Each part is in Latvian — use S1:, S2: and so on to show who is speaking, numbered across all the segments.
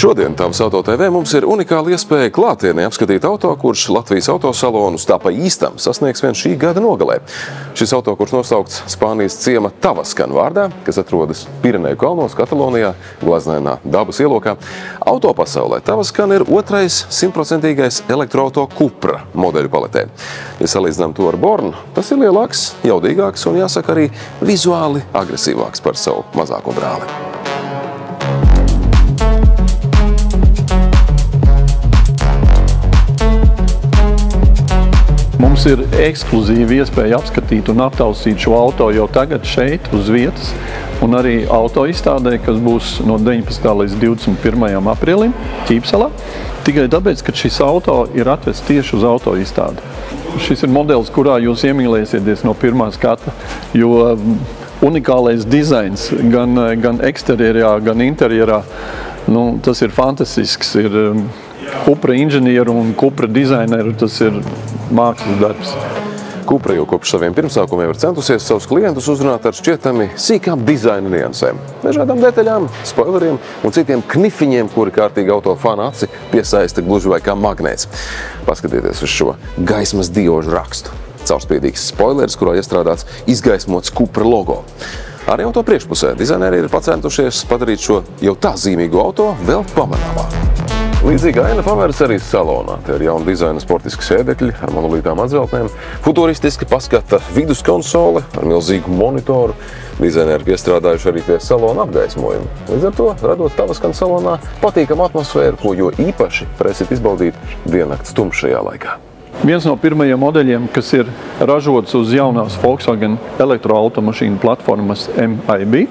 S1: Šodien Tavas Auto TV mums ir unikāla iespēja klātienē apskatīt auto, kurš Latvijas autosalonus tā pa īstam sasniegs vien šī gada nogalē. Šis auto, kurš nosaukts Spānijas ciema Tavaskan vārdā, kas atrodas Pireneju kalnos, Katalonijā, glaznainā dabas ielokā. Autopasaulē Tavaskan ir otrais 100% elektroauto Cupra modeļu paletē. Ja salīdzinām to ar Bornu, tas ir lielāks, jaudīgāks un jāsaka arī vizuāli agresīvāks par savu mazāko brāli.
S2: Mums ir ekskluzīva iespēja apskatīt un aptaustīt šo auto jau tagad šeit, uz vietas, un arī auto izstādē, kas būs no 19. līdz 21. aprīlim Ķīpsalā. Tikai tāpēc, ka šis auto ir atvests tieši uz auto izstādi. Šis ir modelis, kurā jūs iemīlēsieties no pirmā skata, jo unikālais dizains gan eksterierā, gan interjerā, tas ir fantastisks. Ir Cupra inženieru un Cupra dizaineru, tas ir mākslas darbs.
S1: Cupra jau kopš saviem pirmsākumiem ir centusies savus klientus uzrunāt ar šķietami sīkām dizaina niansēm, dažādām detaļām, spoileriem un citiem knifiņiem, kuri kārtīgi auto fana aci piesaista gluži vai kā magnēts. Paskatieties uz šo gaismas diožu rakstu. Caurspīdīgs spoilers, kurā iestrādāts izgaismots Cupra logo. Arī auto priekšpusē dizaineri ir pacentušies padarīt šo jau tā zīmīgo auto vēl pamanāmāku. Līdzīga aina pavērs arī salonā. Te ir jauna dizaina sportiski sēdekļi ar monolītām atzeltnēm, futuristiski paskata viduskonsole ar milzīgu monitoru. Dizaineri piestrādājuši arī pie salona apgaismojuma. Līdz ar to radot Tavaskan salonā patīkamu atmosfēru, ko jo īpaši varēsiet izbaudīt diennakts tumšajā laikā.
S2: Viens no pirmajiem modeļiem, kas ir ražots uz jaunās Volkswagen elektroautomašīnu platformas MIB.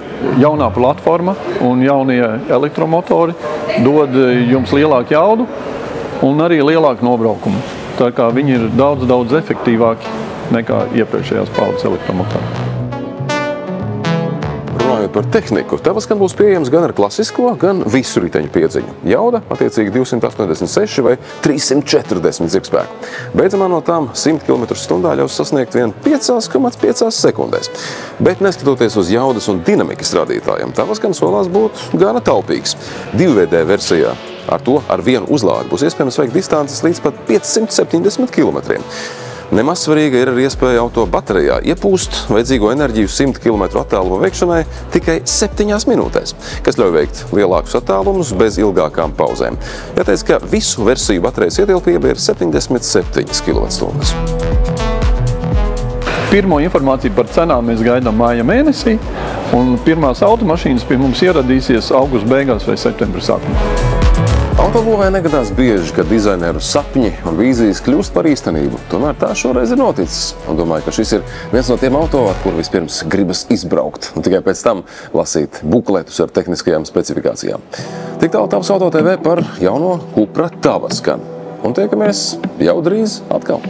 S2: Jaunā platforma un jaunie elektromotori dod jums lielāku jaudu un arī lielāku nobraukumu. Tā kā viņi ir daudz efektīvāki nekā iepriekšējās paudzes elektromotori.
S1: Runājot par tehniku, Tavaskan būs pieejams gan ar klasisko, gan visu riteņu piedziņu. Jauda, attiecīgi 286 vai 340 zirgspēku. Beidzamā no tām 100 km/h ļaus sasniegt vien 5,5 sekundēs. Bet neskatoties uz jaudas un dinamikas rādītājiem, Tavaskan solās būt gana taupīgs. 2VD versijā ar vienu uzlādi būs iespējams veikt distances līdz pat 570 km. Nemaz svarīga ir arī iespēja auto baterijā iepūst vajadzīgo enerģiju 100 km attāluma veikšanai tikai 7 minūtēs, kas ļauj veikt lielākus attālumus bez ilgākām pauzēm. Jāteic, ka visu versiju baterijas ietilpība ir 77 kWh.
S2: Pirmo informāciju par cenām mēs gaidām māja mēnesī, un pirmās automašīnas pie mums ieradīsies augusta beigās vai septembra sākumā.
S1: Autobūvē negadās bieži, kad dizaineru sapņi un vīzijas kļūst par īstenību. Tomēr tā šoreiz ir noticis. Un domāju, ka šis ir viens no tiem auto, ar kuru vispirms gribas izbraukt. Un tikai pēc tam lasīt bukletus ar tehniskajām specifikācijām. Tik tālu Tavas Auto TV par jauno Cupra Tavaskan. Un tiekamies jau drīz atkal.